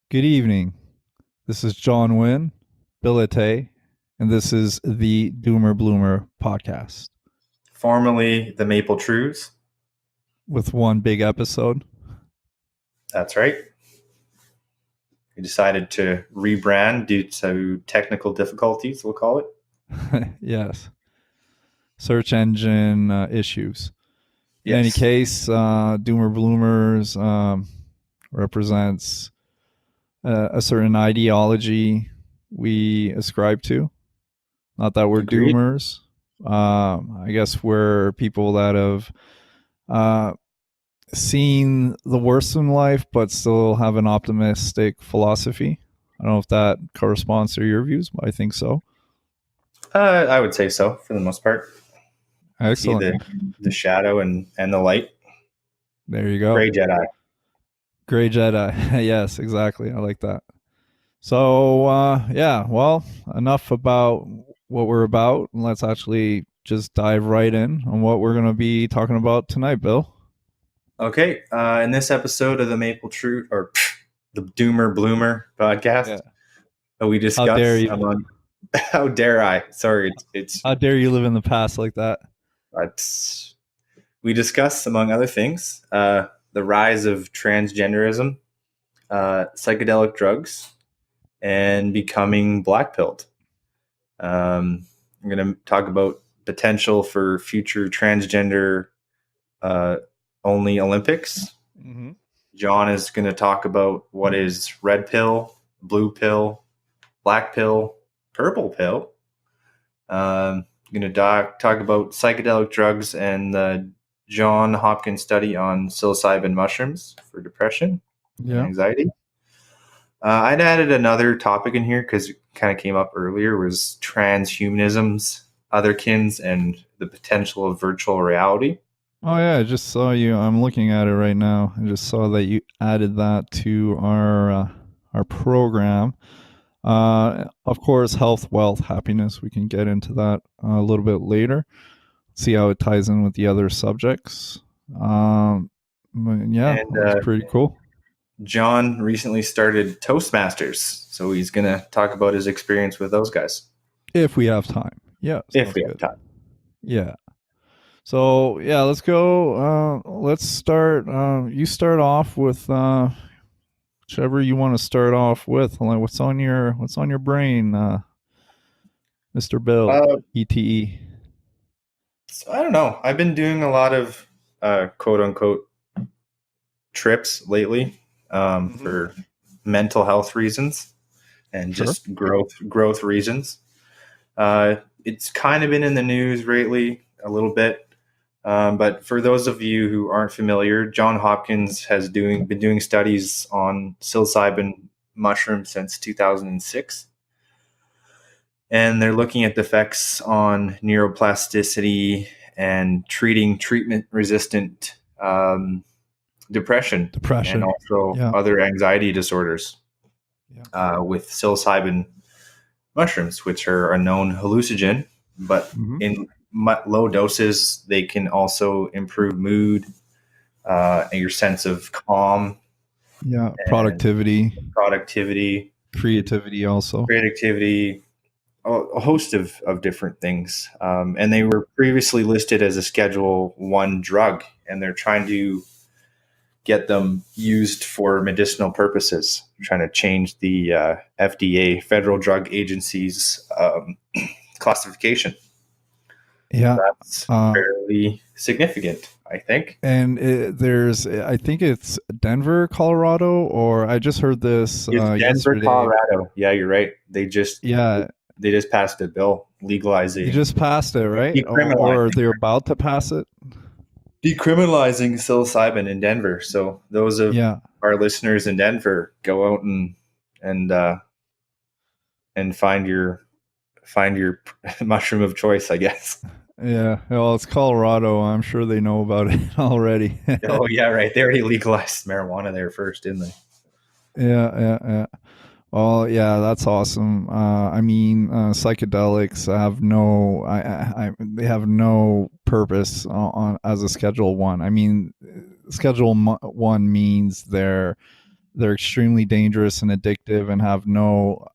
Good evening. This is John Wynn, Billete, and this is the Doomer Bloomer podcast Formerly the Maple Trues. with one big episode. That's right. We decided to rebrand due to technical difficulties, we'll call it. Yes. Search engine issues. In any Yes. case, Doomer Bloomers represents a certain ideology we ascribe to. Not that we're Agreed. doomers. I guess we're people that have seen the worst in life, but still have an optimistic philosophy. I don't know if that corresponds to your views, but I think so. I would say so, for the most part. Excellent. See the shadow and the light. There you go. Gray Jedi. Gray Jedi. Yes, exactly. I like that. So, well, enough about what we're about. Let's actually just dive right in on what we're going to be talking about tonight, Bill. Okay. In this episode of the Maple True, or the Doomer Bloomer podcast, we discuss... How dare you? How dare I? Sorry, it's... How dare you live in the past like that? We discuss, among other things, the rise of transgenderism, psychedelic drugs, and becoming black-pilled. I'm going to talk about potential for future transgender only Olympics. Mm-hmm. John is going to talk about what is red pill, blue pill, black pill, purple pill. I'm going to talk about psychedelic drugs and the John Hopkins study on psilocybin mushrooms for depression and anxiety. I'd added another topic in here because it kind of came up earlier, was transhumanism's otherkins and the potential of virtual reality. Oh yeah, I just saw you. I'm looking at it right now. I just saw that you added that to our program. Of course, health, wealth, happiness. We can get into that a little bit later. See how it ties in with the other subjects. It's pretty cool. John recently started Toastmasters, so he's going to talk about his experience with those guys. If we have time. Yeah. If we have time. Yeah. So, yeah, let's go. Let's start. You start off with whichever you want to start off with. Like, what's on your brain, Mr. Bill, ETE? So I don't know. I've been doing a lot of quote unquote trips lately for mental health reasons and just growth reasons. It's kind of been in the news lately a little bit. But for those of you who aren't familiar, John Hopkins has been doing studies on psilocybin mushrooms since 2006. And they're looking at the effects on neuroplasticity and treating treatment-resistant depression and also other anxiety disorders with psilocybin mushrooms, which are a known hallucinogen, but in low doses, they can also improve mood, and your sense of calm. Yeah, productivity, creativity, a host of different things. And they were previously listed as a Schedule 1 drug, and they're trying to get them used for medicinal purposes. They're trying to change the FDA, Federal Drug Agency's classification. Yeah, that's fairly significant, I think. And I think it's Denver, Colorado, or I just heard this Denver, yesterday. Colorado. Yeah, you're right. They just passed a bill legalizing. They just passed it, right? Or they're about to pass it. Decriminalizing psilocybin in Denver. So those of our listeners in Denver, go out and find your mushroom of choice, I guess. Yeah, well, it's Colorado. I'm sure they know about it already. Oh, yeah, right. They already legalized marijuana there first, didn't they? Yeah. Well, yeah, that's awesome. I mean, psychedelics have they have no purpose on as a Schedule 1. I mean, Schedule 1 means they're they're extremely dangerous and addictive and have no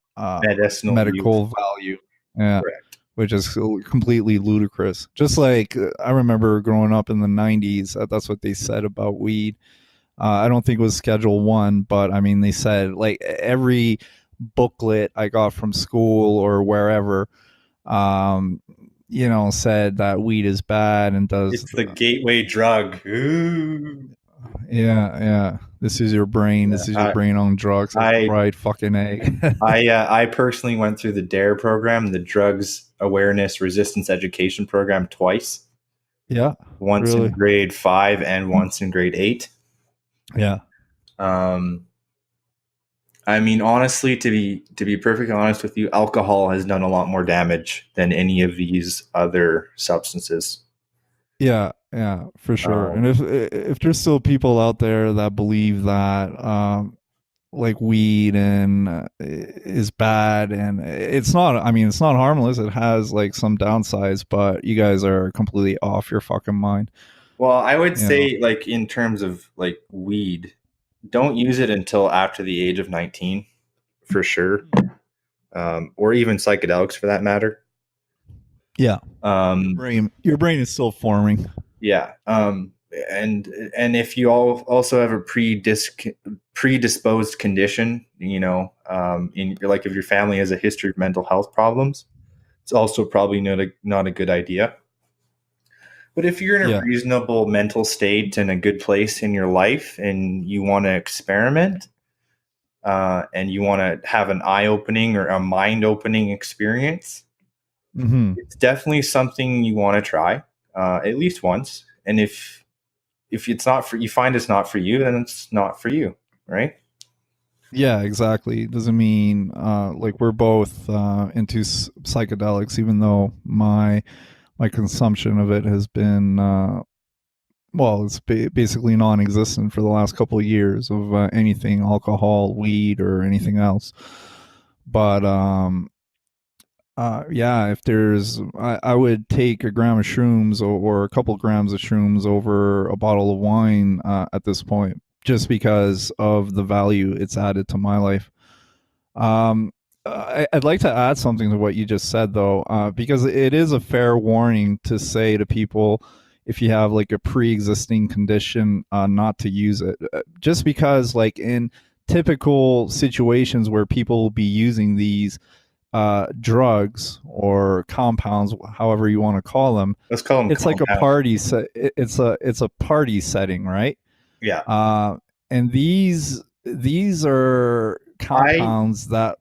medical value. Yeah. Correct. Which is completely ludicrous. Just like I remember growing up in the 90s, that's what they said about weed. I don't think it was Schedule 1, but I mean, they said like every booklet I got from school or wherever, said that weed is bad and does. It's the gateway drug. Ooh. Yeah. This is your brain. This is your brain on drugs. Like fried fucking egg. I personally went through the DARE program, the Drugs Awareness Resistance Education program, twice. Yeah. Once in grade 5 and once in grade 8. Yeah. I mean, honestly, to be perfectly honest with you, alcohol has done a lot more damage than any of these other substances. Yeah, for sure. And if there's still people out there that believe that like weed and is bad, and it's not. I mean, it's not harmless. It has like some downsides, but you guys are completely off your fucking mind. Well, I would say, like, in terms of like weed, don't use it until after the age of 19, for sure, or even psychedelics for that matter. Yeah. Your brain is still forming. Yeah. And if you also have a predisposed condition, in like if your family has a history of mental health problems, it's also probably not a good idea. But if you're in a reasonable mental state and a good place in your life and you want to experiment, and you want to have an eye-opening or a mind-opening experience, it's definitely something you want to try at least once. And if it's not for you, find it's not for you, then it's not for you, right? Yeah, exactly. It doesn't mean like we're both into psychedelics, even though my consumption of it has been it's basically non-existent for the last couple of years of anything alcohol, weed, or anything else. But if there's, I would take a gram of shrooms or a couple grams of shrooms over a bottle of wine at this point, just because of the value it's added to my life. I'd like to add something to what you just said, though, because it is a fair warning to say to people, if you have like a pre-existing condition, not to use it, just because like in typical situations where people will be using these drugs or compounds, however you want to call them. Let's call them. It's compounds. Like a party set. It's a party setting, right? Yeah. And these are compounds that.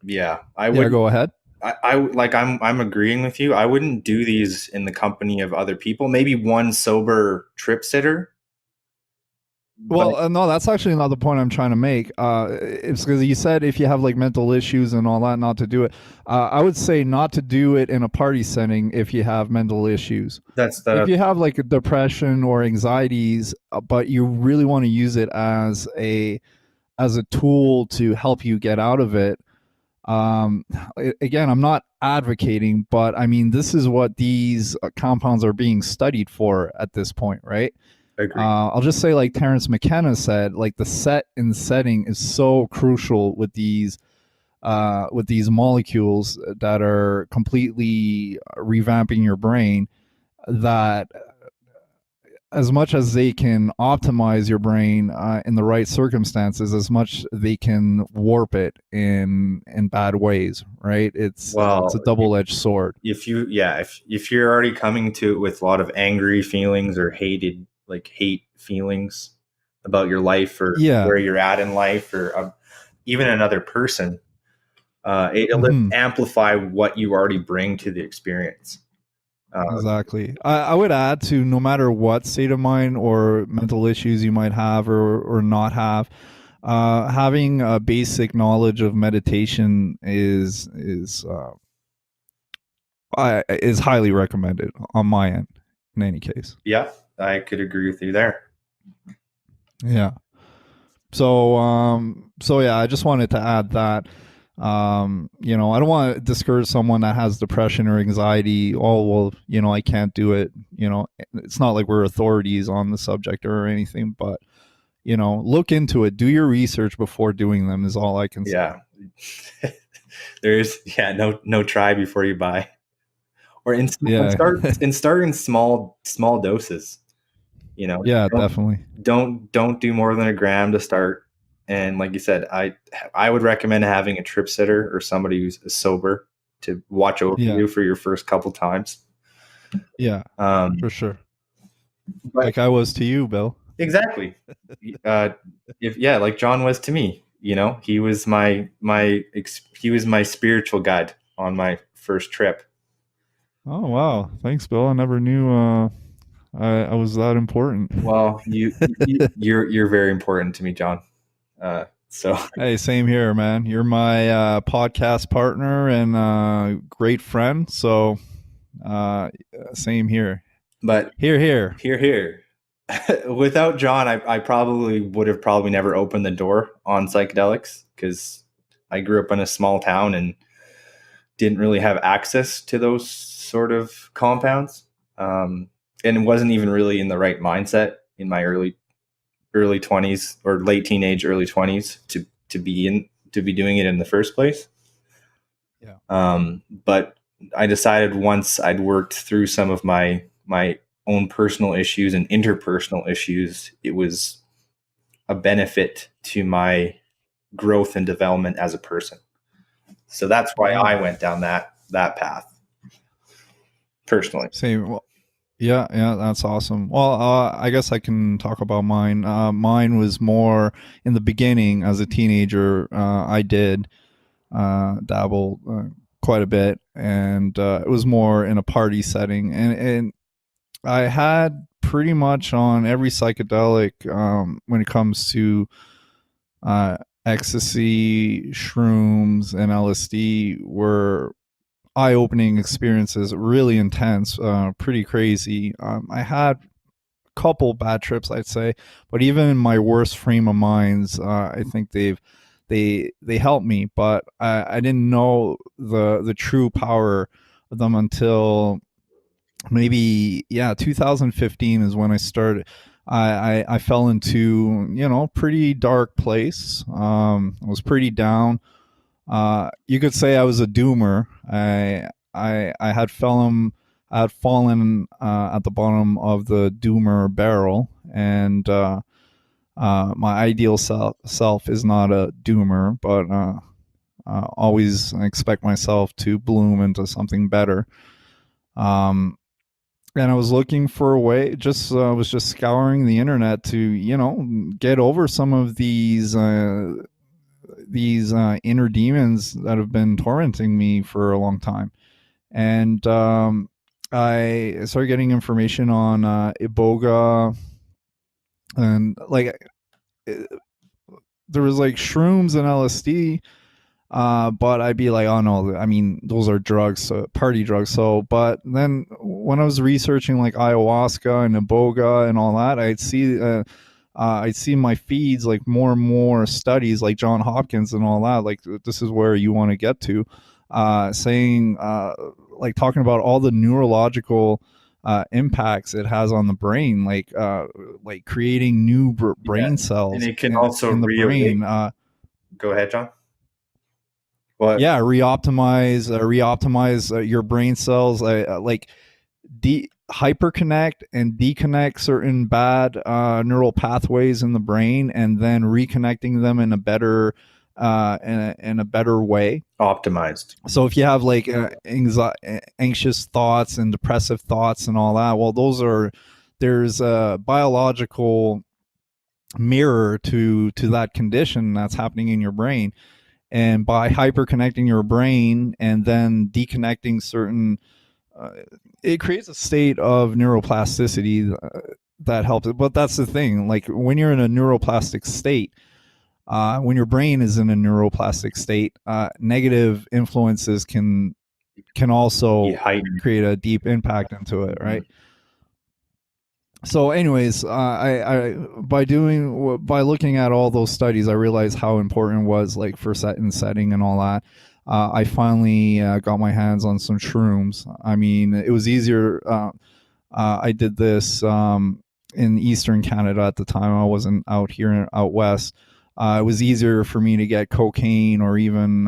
Yeah, I would go ahead. I'm agreeing with you. I wouldn't do these in the company of other people. Maybe one sober trip sitter. Well, no, that's actually not the point I'm trying to make. It's because you said if you have like mental issues and all that, not to do it. I would say not to do it in a party setting if you have mental issues. If you have like a depression or anxieties, but you really want to use it as a tool to help you get out of it. Again, I'm not advocating, but I mean, this is what these compounds are being studied for at this point, right? I'll just say, like Terence McKenna said, like the set and setting is so crucial with these molecules that are completely revamping your brain, that as much as they can optimize your brain in the right circumstances, as much they can warp it in bad ways, right? It's a double-edged sword. If you're already coming to it with a lot of angry feelings or hate feelings about your life or where you're at in life or even another person, it'll amplify what you already bring to the experience. Exactly. I would add to, no matter what state of mind or mental issues you might have or not have, having a basic knowledge of meditation is highly recommended on my end, in any case. Yeah, I could agree with you there. Yeah. So I just wanted to add that. I don't want to discourage someone that has depression or anxiety. Oh, well, I can't do it. It's not like we're authorities on the subject or anything, but look into it. Do your research before doing them is all I can say. Yeah. There's no try before you buy. Or start in small doses. Yeah, definitely. Don't do more than a gram to start. And like you said, I would recommend having a trip sitter or somebody who's sober to watch over you for your first couple times. Yeah, for sure. Like I was to you, Bill. Exactly. Like John was to me. He was my spiritual guide on my first trip. Oh wow, thanks, Bill. I never knew I was that important. Well, you're very important to me, John. So hey, same here, man. You're my podcast partner and great friend. So same here. But here. Without John, I probably would have never opened the door on psychedelics, because I grew up in a small town and didn't really have access to those sort of compounds, and it wasn't even really in the right mindset in my early 20s or late teenage, early 20s to be doing it in the first place. Yeah. But I decided once I'd worked through some of my own personal issues and interpersonal issues, it was a benefit to my growth and development as a person. So that's why I went down that path personally. Same. Well, yeah, that's awesome. Well, I guess I can talk about mine. Mine was more in the beginning as a teenager. I did dabble quite a bit, and it was more in a party setting, and I had pretty much on every psychedelic when it comes to ecstasy, shrooms, and LSD were eye-opening experiences, really intense, pretty crazy. I had a couple bad trips, I'd say, but even in my worst frame of minds, I think they helped me. But I didn't know the true power of them until maybe 2015 is when I started. I fell into pretty dark place. I was pretty down. You could say I was a doomer. I had fallen at the bottom of the doomer barrel, and my ideal self is not a doomer, but always expect myself to bloom into something better. And I was looking for a way. Was just scouring the internet to get over some of these inner demons that have been tormenting me for a long time. And I started getting information on iboga, and there was like shrooms and LSD, but I'd be like, oh no, I mean, those are drugs, party drugs. So, but then when I was researching like ayahuasca and iboga and all that, I'd see my feeds like more and more studies like John Hopkins and all that. Like, this is where you want to get to, saying like talking about all the neurological impacts it has on the brain, like creating new brain cells, and it can also in the brain. Go ahead, John. What? Yeah, reoptimize your brain cells, like hyperconnect and deconnect certain bad neural pathways in the brain, and then reconnecting them in a better way, optimized. So if you have like anxious thoughts and depressive thoughts and all that, well, there's a biological mirror to that condition that's happening in your brain. And by hyperconnecting your brain and then deconnecting certain, it creates a state of neuroplasticity that helps it. But that's the thing, like when you're in a neuroplastic state, when your brain is in a neuroplastic state, negative influences can also create a deep impact into it, right? So anyways, I by looking at all those studies, I realized how important it was, like for setting and all that. I finally got my hands on some shrooms. I mean, it was easier. I did this in Eastern Canada at the time. I wasn't out here out west. It was easier for me to get cocaine or even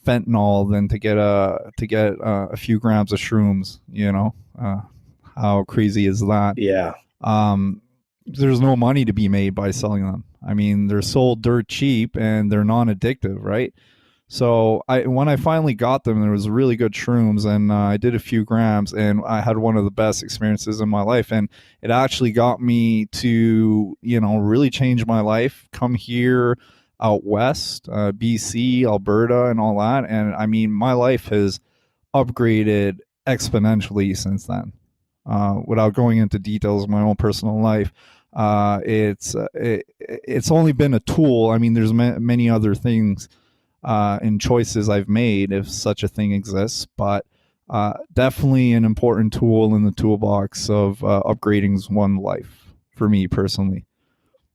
fentanyl than to get a few grams of shrooms. How crazy is that? Yeah. There's no money to be made by selling them. I mean, they're sold dirt cheap and they're non-addictive, right? So when I finally got them, there was really good shrooms, and I did a few grams, and I had one of the best experiences in my life. And it actually got me to, really change my life. Come here out west, BC, Alberta, and all that. And I mean, my life has upgraded exponentially since then. Without going into details of my own personal life, it's only been a tool. I mean, there's many other things and choices I've made, if such a thing exists, but definitely an important tool in the toolbox of upgrading one life for me personally.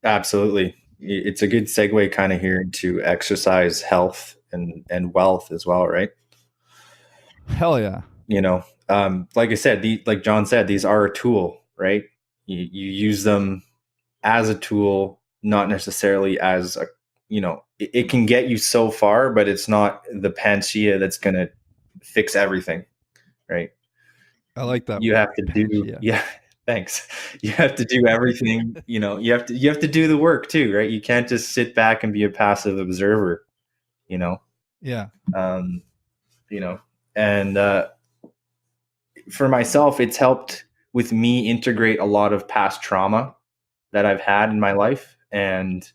Absolutely. It's a good segue kind of here into exercise, health, and wealth as well, right? Hell yeah. Like I said, like John said, these are a tool, right? You use them as a tool, not necessarily as a, it can get you so far, but it's not the panacea that's going to fix everything, right? I like that. You have to do, yeah. Thanks. You have to do everything. You have to do the work too, right? You can't just sit back and be a passive observer. Yeah. And for myself, it's helped with me integrate a lot of past trauma that I've had in my life and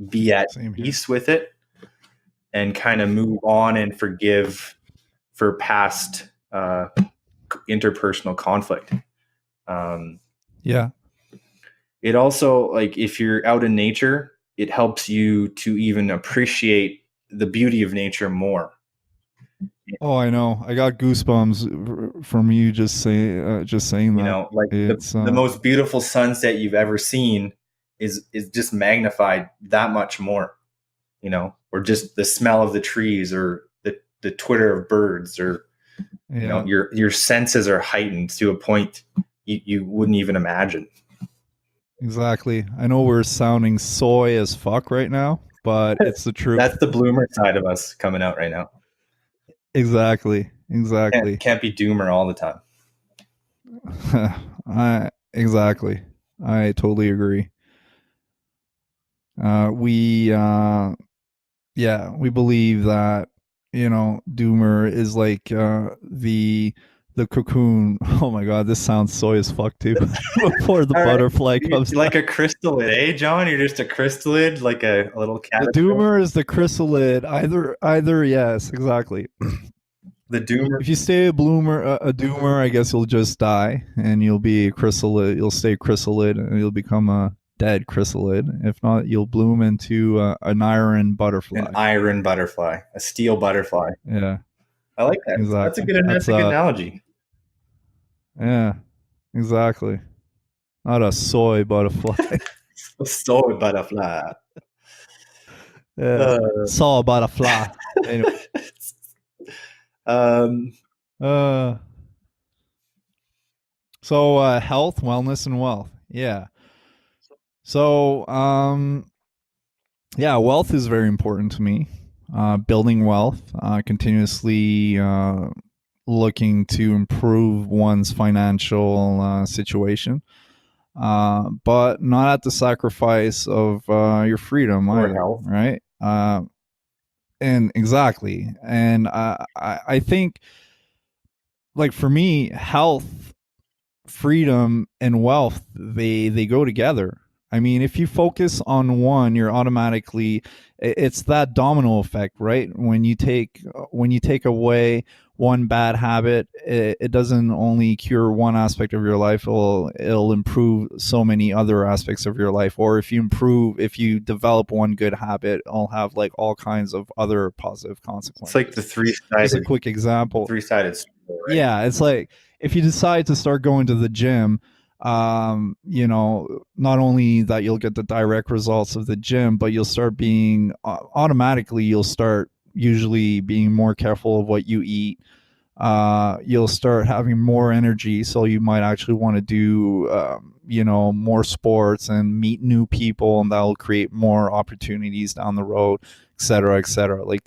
be at peace with it and kind of move on and forgive for past interpersonal conflict. It also, like, if you're out in nature, it helps you to even appreciate the beauty of nature more. Oh, I know. I got goosebumps from you just saying that. Like the most beautiful sunset you've ever seen is just magnified that much more, or just the smell of the trees or the twitter of birds, or your senses are heightened to a point you wouldn't even imagine. Exactly. I know we're sounding soy as fuck right now, but it's the truth. That's the bloomer side of us coming out right now. Exactly. Can't be doomer all the time. Exactly. I totally agree. We believe that, doomer is like the cocoon. Oh my god, this sounds soy as fuck too. Before the butterfly comes, like a chrysalid, eh, John? You're just a chrysalid, like a little cat. The doomer is the chrysalid. Either yes, exactly. The doomer. If you stay a doomer, I guess you'll just die, and you'll be a chrysalid. You'll stay chrysalid, and you'll become a dead chrysalid. If not, you'll bloom into an iron butterfly. An iron butterfly, a steel butterfly. Yeah, I like that. Exactly. That's a good analogy. Yeah, exactly. Not a soy butterfly. A soy butterfly. Yeah, soy butterfly. Anyway. So health, wellness, and wealth. Yeah. So wealth is very important to me. Building wealth, continuously looking to improve one's financial situation, but not at the sacrifice of your freedom or either, health, right? And exactly. And I think, like, for me, health, freedom, and wealth, they go together. I mean, if you focus on one, you're automatically, it's that domino effect, right? When you take away one bad habit, it doesn't only cure one aspect of your life, it'll improve so many other aspects of your life. Or if you develop one good habit, it'll have like all kinds of other positive consequences. It's like the three-sided. Just a quick example. Three-sided stool, right? Yeah, it's like if you decide to start going to the gym, not only that you'll get the direct results of the gym, but you'll start being automatically, you'll start usually being more careful of what you eat. you'll start having more energy. So you might actually want to do, more sports and meet new people, and that'll create more opportunities down the road, et cetera, et cetera. Like,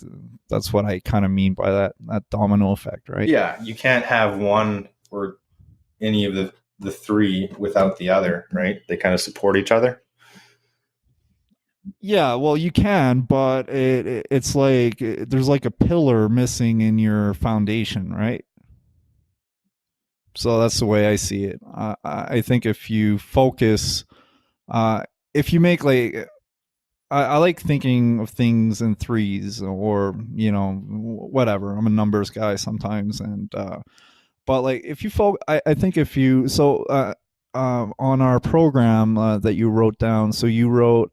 that's what I kind of mean by that domino effect, right? Yeah, you can't have one or any of the three without the other, right? They kind of support each other. Yeah, well, you can, but it's like there's like a pillar missing in your foundation, right? So that's the way I see it. I think if you focus, if you make like, I like thinking of things in threes, or whatever. I'm a numbers guy sometimes, and but like if you I think if you on our program that you wrote down, so you wrote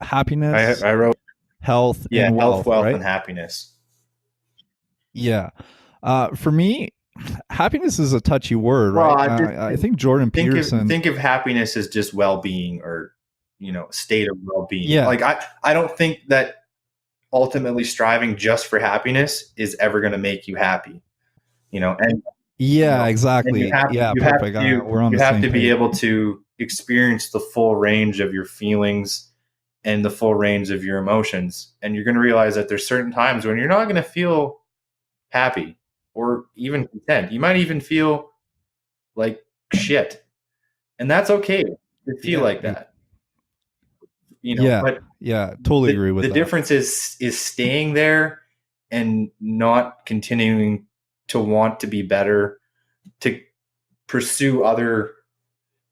happiness, I wrote, health, yeah, and health, wealth, wealth, right? and happiness. Yeah. For me, happiness is a touchy word, Well, right? I think Jordan Peterson. think of happiness as just well-being, or state of well-being. Yeah, Like I don't think that ultimately striving just for happiness is ever going to make you happy. And you yeah, know and exactly. Yeah, perfect. We're on you the have same to be page. able to experience the full range of your feelings and the full range of your emotions, and you're going to realize that there's certain times when you're not going to feel happy or even content. You might even feel like shit, and that's okay to feel Yeah, like that. yeah, But yeah. Totally agree with the that. difference is staying there and not continuing to want to be better, to pursue other.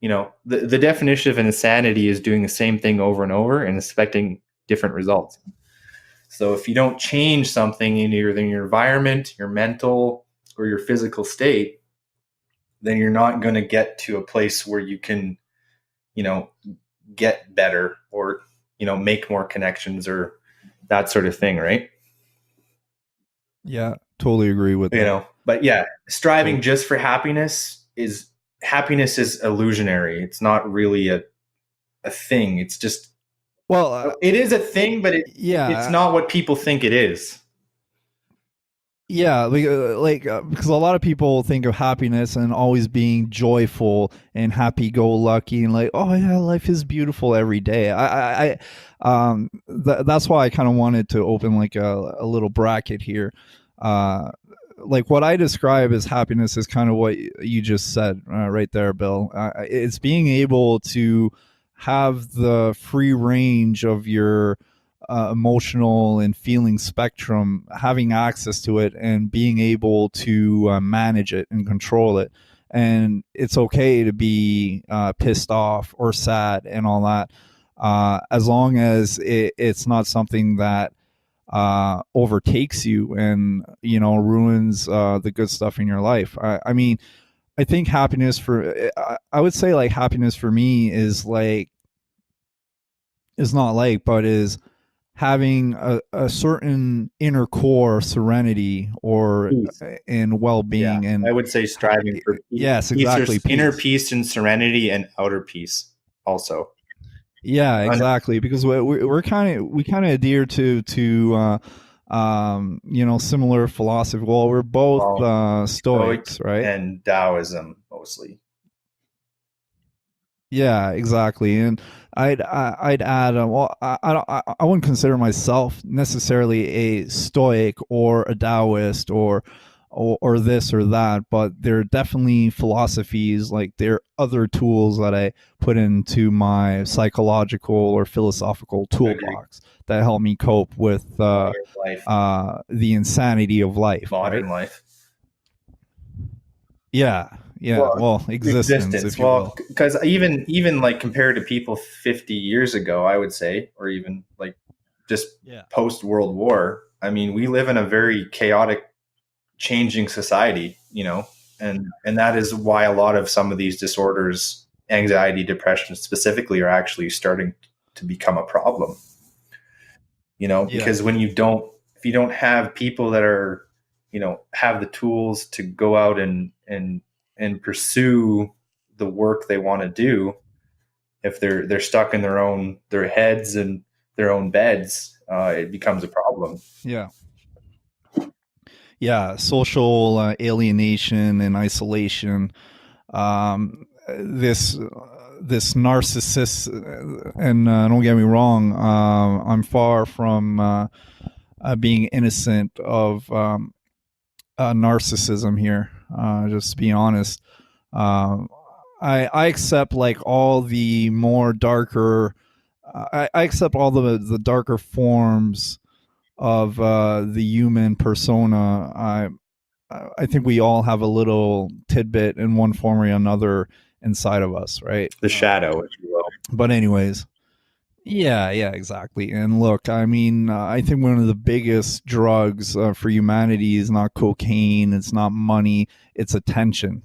The definition of insanity is doing the same thing over and over and expecting different results. So if you don't change something in either your environment, your mental, or your physical state, then you're not going to get to a place where you can, you know, get better, or, make more connections, or that sort of thing, right? Yeah, totally agree with that. But yeah, striving To- just for happiness is illusionary. It's not really a thing. It's just, well, it is a thing, but it's yeah, not what people think it is. yeah, because a lot of people think of happiness and always being joyful and happy-go-lucky, and like, oh yeah, life is beautiful every day. That's why I kind of wanted to open like a little bracket here. Uh, like what I describe as happiness is kind of what you just said right there, Bill. It's being able to have the free range of your emotional and feeling spectrum, having access to it and being able to manage it and control it. And it's okay to be pissed off or sad and all that, as long as it's not something that overtakes you and ruins the good stuff in your life. I mean, I think happiness for I would say like happiness for me is not like, but is having a certain inner core serenity or Peace. in Yeah, well-being I and would say striving for yes, peace, or exactly, inner peace. peace and serenity, and outer peace also. Yeah, Un- exactly, because we kind of adhere to similar philosophy. Well, we're both well, Stoic stoics, right? and Taoism mostly. Yeah, exactly. And I'd add, well, I wouldn't consider myself necessarily a Stoic or a Taoist or this or that, but there are definitely philosophies, like there are other tools that I put into my psychological or philosophical Agree. toolbox that help me cope with Modern life. the insanity of life, right? Modern life. Yeah, yeah. Well, Well, existence, existence. if you Well, will. because even like compared to people 50 years ago, I would say, or even like just Yeah. post World War. I mean, we live in a very chaotic, changing society, and that is why a lot of some of these disorders, anxiety, depression specifically, are actually starting to become a problem. Yeah. Because if you don't have people that are, have the tools to go out and pursue the work they want to do, if they're stuck in their heads and their own beds, it becomes a problem. Yeah. Yeah, social alienation and isolation. This narcissist, and don't get me wrong, I'm far from being innocent of narcissism here. Just to be honest, um, I accept like all the more darker. I accept all the darker forms of the human persona. I think we all have a little tidbit in one form or another inside of us, right? The shadow, if you will. But anyways, yeah, exactly. And look, I mean, I think one of the biggest drugs for humanity is not cocaine, it's not money, it's attention.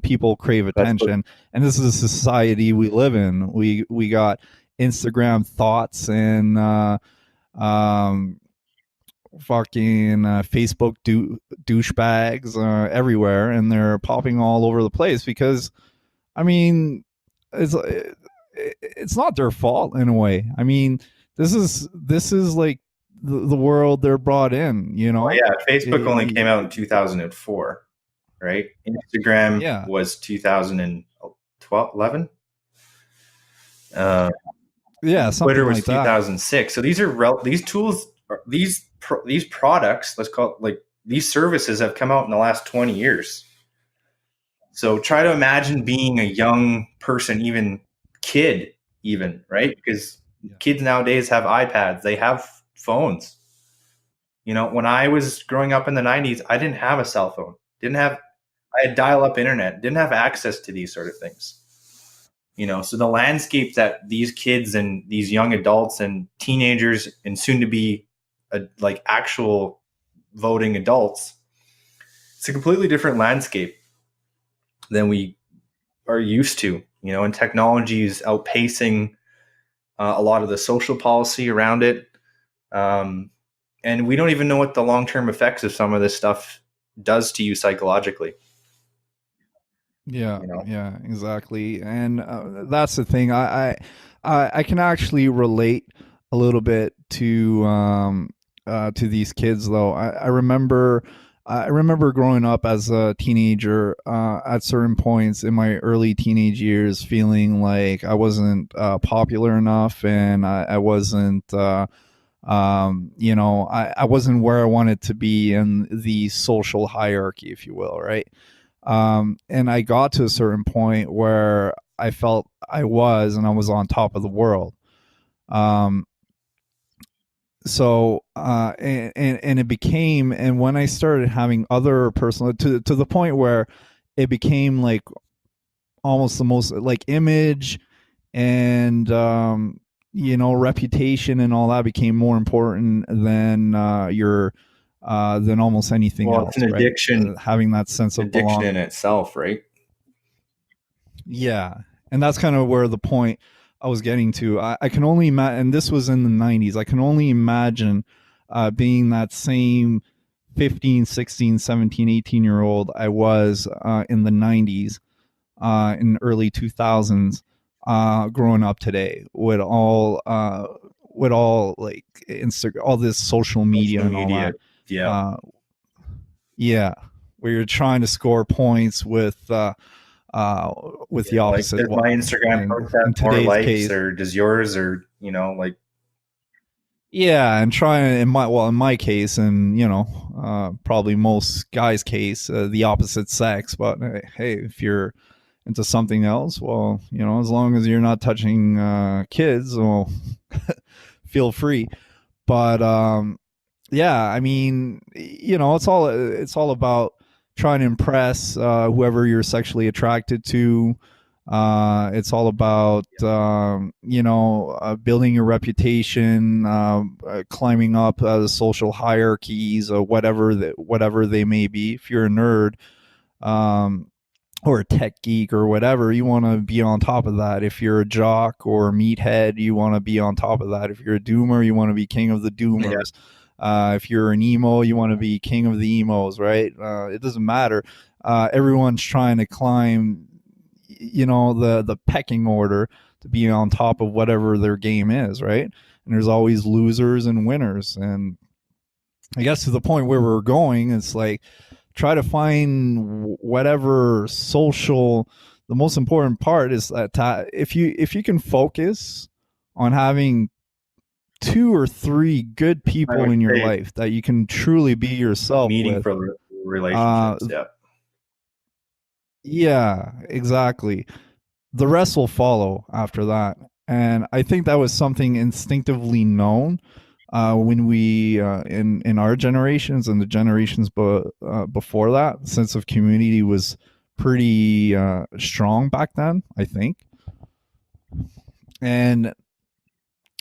People crave attention, and this is a society we live in. We got Instagram thoughts and fucking Facebook douchebags everywhere, and they're popping all over the place because, I mean, it's not their fault in a way. I mean, this is like the world they're brought in. You know, Facebook only came out in 2004, right? Instagram was 2012, 11. Twitter was like 2006. So these are these tools, these products, let's call it, like, these services have come out in the last 20 years. So try to imagine being a young person, even kid, right? Because kids nowadays have iPads, they have phones. You know, when I was growing up in the 90s, I didn't have a cell phone. I had dial-up internet, didn't have access to these sort of things. You know, so the landscape that these kids and these young adults and teenagers and soon to be like actual voting adults, it's a completely different landscape than we are used to, you know, and technology is outpacing a lot of the social policy around it. And we don't even know what the long-term effects of some of this stuff does to you psychologically. Yeah, you know? Yeah, exactly. And that's the thing. I can actually relate a little bit to these kids, though. I remember growing up as a teenager at certain points in my early teenage years, feeling like I wasn't popular enough, and I wasn't. You know, I wasn't where I wanted to be in the social hierarchy, if you will, right? And I got to a certain point where I felt I was on top of the world. So and it became, and when I started having other personal, to the point where it became like almost the most, like, image and you know, reputation and all that became more important than your than almost anything else. It's an addiction, right? Having that sense of addiction belonging in itself, right? Yeah, and that's kind of where the point I was getting to. I can only imagine, and this was in the 90s, I can only imagine being that same 15, 16, 17, 18-year-old I was in the 90s, in early 2000s, growing up today with all like all this social media and all that. Yeah, where you're trying to score points with the opposite. Like, does my Instagram post have more likes, or does yours, or, you know, like, and trying, in my case, and, you know, probably most guys' case, the opposite sex. But hey, if you're into something else, well, you know, as long as you're not touching kids, well, feel free. But yeah, I mean, you know, it's all about trying to impress whoever you're sexually attracted to. It's all about you know, building your reputation, climbing up the social hierarchies, or whatever they may be. If you're a nerd, or a tech geek or whatever, you want to be on top of that. If you're a jock or a meathead, you want to be on top of that. If you're a doomer, you want to be king of the doomers. If you're an emo, you want to be king of the emos, right? It doesn't matter. Everyone's trying to climb, you know, the pecking order to be on top of whatever their game is, right? And there's always losers and winners. And I guess to the point where we're going, it's like try to find whatever social. The most important part is that if you can focus on having 2 or 3 good I people would in your say life that you can truly be yourself with. meaningful relationships. Yeah. Yeah, exactly. The rest will follow after that. And I think that was something instinctively known when we in our generations and the generations before that. Sense of community was pretty strong back then, I think. And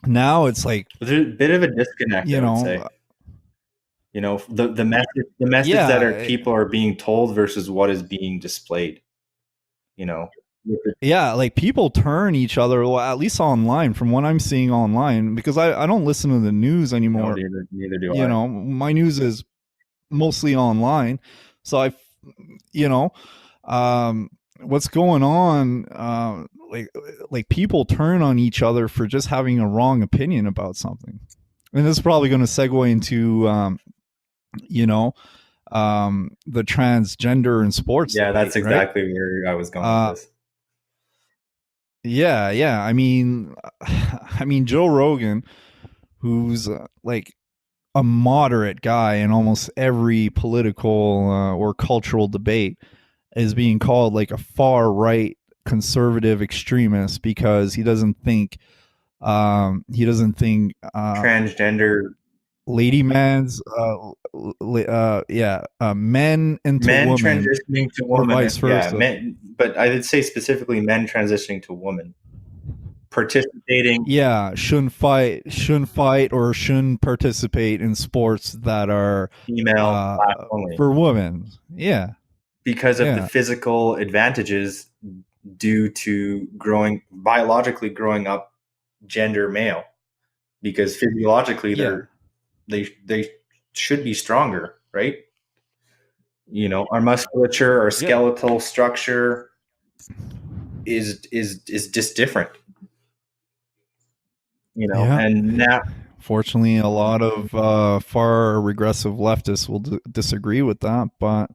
now it's like, There's a bit of a disconnect, I would say. The message that our people are being told versus what is being displayed. Yeah, like people turn each other, well, at least online, from what I'm seeing online, because I don't listen to the news anymore. No, neither do I. My news is mostly online. So what's going on, like people turn on each other for just having a wrong opinion about something. And this is probably going to segue into the transgender in sports. Yeah, that's right? exactly where I was going with this. Yeah. I mean, Joe Rogan, who's like a moderate guy in almost every political or cultural debate, is being called like a far right conservative extremist because he doesn't think transgender lady man's men into men women transitioning to or women, vice versa. men, but I would say specifically men transitioning to women participating. Yeah, shouldn't fight or shouldn't participate in sports that are female only for women. Yeah, because of the physical advantages due to biologically growing up gender male, because physiologically they should be stronger, right? Our musculature, our skeletal structure is just different. And now, fortunately, a lot of far regressive leftists will disagree with that, but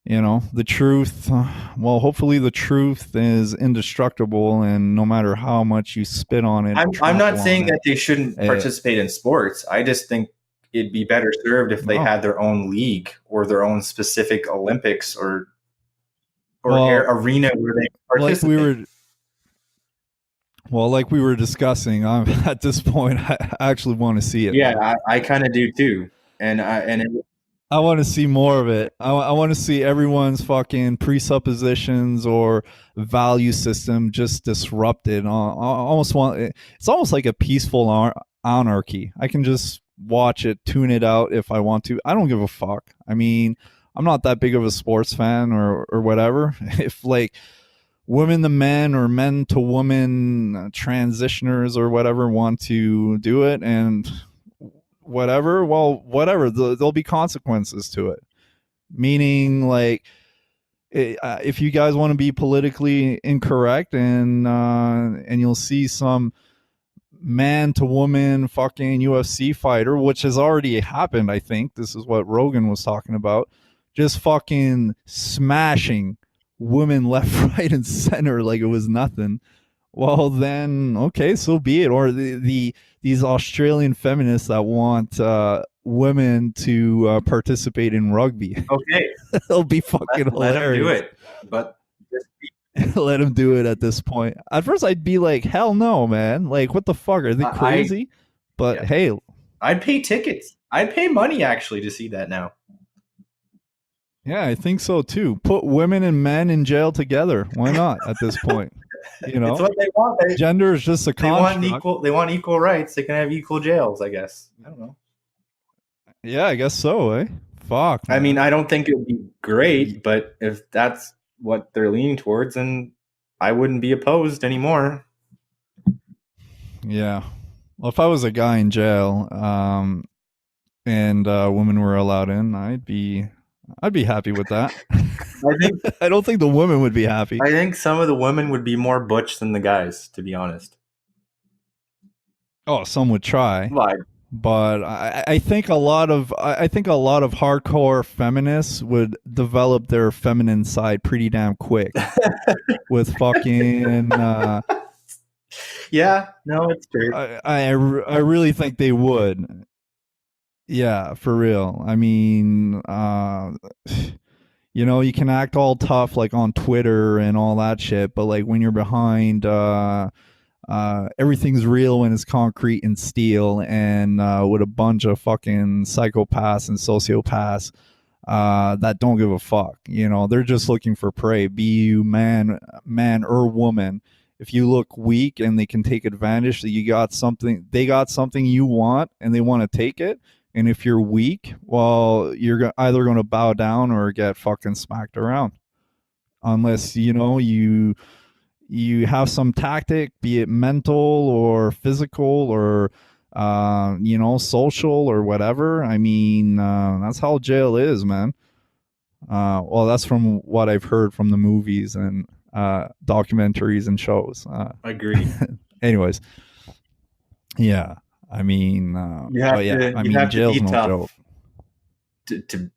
the truth, well, hopefully the truth is indestructible, and no matter how much you spit on it, I'm not saying that they shouldn't participate in sports. I just think it'd be better served if they had their own league or their own specific Olympics or arena where they participate. Like we were discussing, at this point, I actually want to see it. Yeah, I kind of do too, and I want to see more of it. I want to see everyone's fucking presuppositions or value system just disrupted. It's almost like a peaceful anarchy. I can just watch it, tune it out if I want to. I don't give a fuck. I mean, I'm not that big of a sports fan or whatever. If like women to men or men to woman transitioners or whatever want to do it and whatever, well, whatever, there'll be consequences to it. Meaning, like, if you guys want to be politically incorrect and you'll see some man to woman fucking UFC fighter, which has already happened, I think. This is what Rogan was talking about. Just fucking smashing women left, right, and center like it was nothing. Well, then, okay, so be it. Or these Australian feminists that want women to participate in rugby. Okay, it'll be fucking hilarious. Let them do it, but let them do it at this point. At first, I'd be like, hell no, man. Like, what the fuck? Are they crazy? But hey, I'd pay tickets. I'd pay money actually to see that now. Yeah, I think so too. Put women and men in jail together. Why not at this point? It's what they want. Gender is just a construct. They want equal rights. They can have equal jails, I guess. I don't know. Yeah, I guess so, eh? Fuck. Man. I mean, I don't think it would be great, but if that's what they're leaning towards, then I wouldn't be opposed anymore. Yeah. Well, if I was a guy in jail, and women were allowed in, I'd be happy with that. I don't think the women would be happy. I think some of the women would be more butch than the guys, to be honest. Oh, some would try. Well, But I think a lot of hardcore feminists would develop their feminine side pretty damn quick with fucking. Yeah, no, it's true. I really think they would. Yeah, for real. I mean, you can act all tough like on Twitter and all that shit, but like when you're behind, everything's real when it's concrete and steel, and with a bunch of fucking psychopaths and sociopaths that don't give a fuck. They're just looking for prey. Be you man or woman. If you look weak and they can take advantage, that they got something you want, and they want to take it. And if you're weak, well, you're either going to bow down or get fucking smacked around, unless you have some tactic, be it mental or physical or social or whatever. I mean, that's how jail is, man. Well, that's from what I've heard from the movies and documentaries and shows. Agreed. Anyways, yeah. I mean, jail's no joke.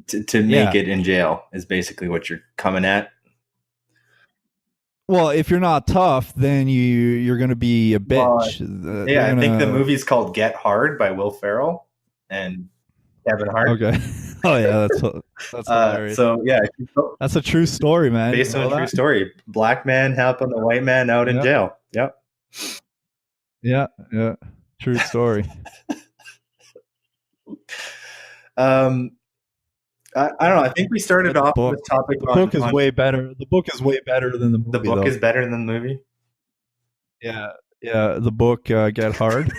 To make it in jail is basically what you're coming at. Well, if you're not tough, then you're going to be a bitch. I think the movie's called Get Hard by Will Ferrell and Kevin Hart. Okay. Oh yeah, that's hilarious. So yeah, that's a true story, man. Based on a true story. Black man helping the white man out in jail. Yep. Yeah. True story. I don't know. I think we started off with topic. The book is way better. The book is way better than the movie. The book is better than the movie. Yeah. The book Get Hard.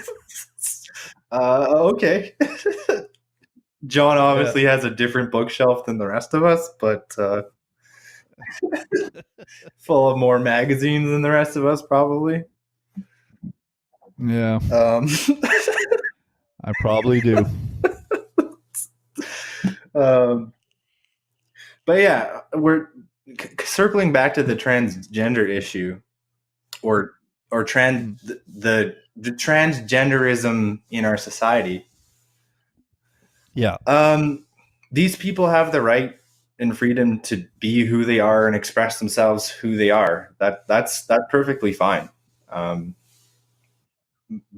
Okay. John obviously has a different bookshelf than the rest of us, but full of more magazines than the rest of us, probably. Yeah. I probably do. But yeah, we're circling back to the transgender issue, or the transgenderism in our society. Yeah. These people have the right and freedom to be who they are and express themselves who they are. That's perfectly fine.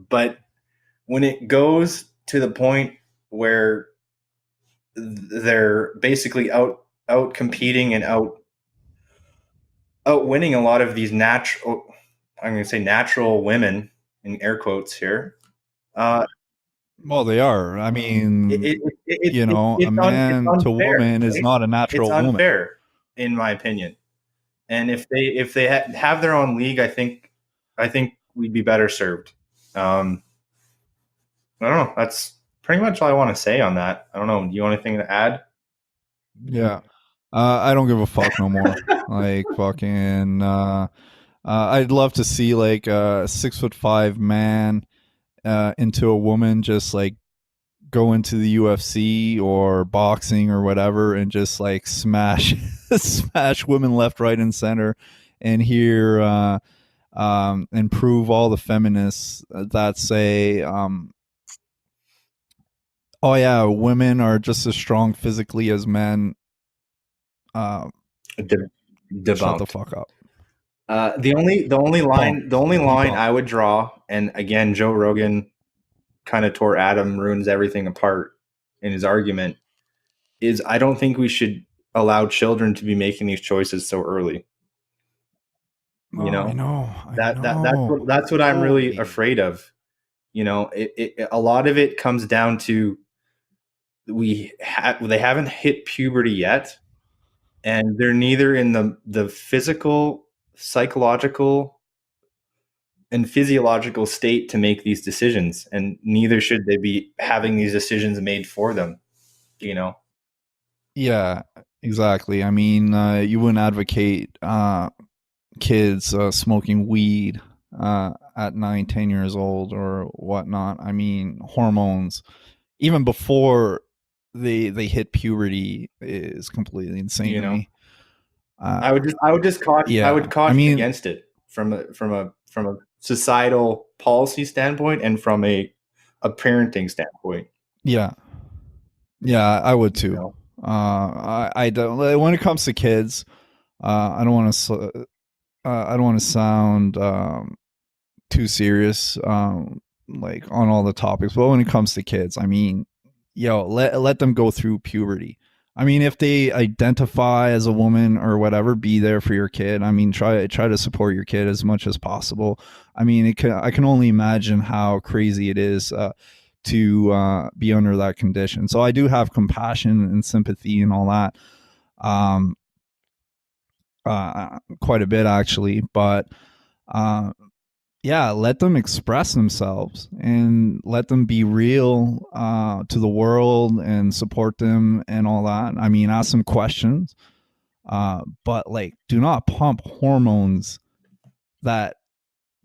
But when it goes to the point where they're basically out competing and out winning a lot of these natural women, in air quotes here. Well, they are. I mean, a man to woman is not a natural woman. It's unfair, in my opinion. And if they have their own league, I think we'd be better served. I don't know. That's pretty much all I want to say on that. I don't know. Do you want anything to add? Yeah. I don't give a fuck no more. Like fucking. I'd love to see like a 6'5" man into a woman, just like go into the UFC or boxing or whatever, and just like smash women left, right, and center, and hear and prove all the feminists that say, oh yeah, women are just as strong physically as men. Debunked. Shut the fuck up. The only line I would draw, and again, Joe Rogan kind of tore Adam, ruins everything apart in his argument, is I don't think we should allow children to be making these choices so early. I know. That's what I'm really afraid of. A lot of it comes down to they haven't hit puberty yet, and they're neither in the physical, psychological, and physiological state to make these decisions, and neither should they be having these decisions made for them. Yeah, exactly. I mean, you wouldn't advocate kids smoking weed at 9-10 years old or whatnot. I mean, hormones even before they hit puberty is completely insane to me. I would just caution. Yeah, I would caution against it from a societal policy standpoint and from a a parenting standpoint. Yeah. Yeah, I would You too. know? I don't, when it comes to kids, I don't want to I don't want to sound too serious like on all the topics, but when it comes to kids, I mean, let them go through puberty. I mean, if they identify as a woman or whatever, be there for your kid. I mean, try to support your kid as much as possible. I mean, I can only imagine how crazy it is to be under that condition. So I do have compassion and sympathy and all that, quite a bit actually. But yeah, let them express themselves and let them be real to the world and support them and all that. I mean, ask them questions, but like, do not pump hormones that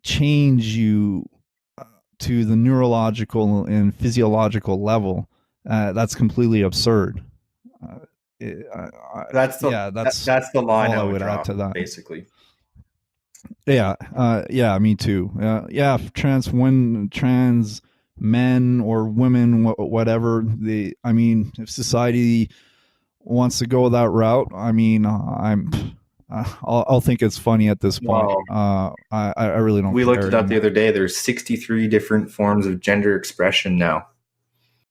change you to the neurological and physiological level. That's completely absurd. That's the line all I I would would draw, add to that. basically. Yeah, me too. Yeah, trans men or women, whatever. I mean, if society wants to go that route, I mean, I'll think it's funny at this point. I really don't. We care looked it up the anymore. other day. There's 63 different forms of gender expression now.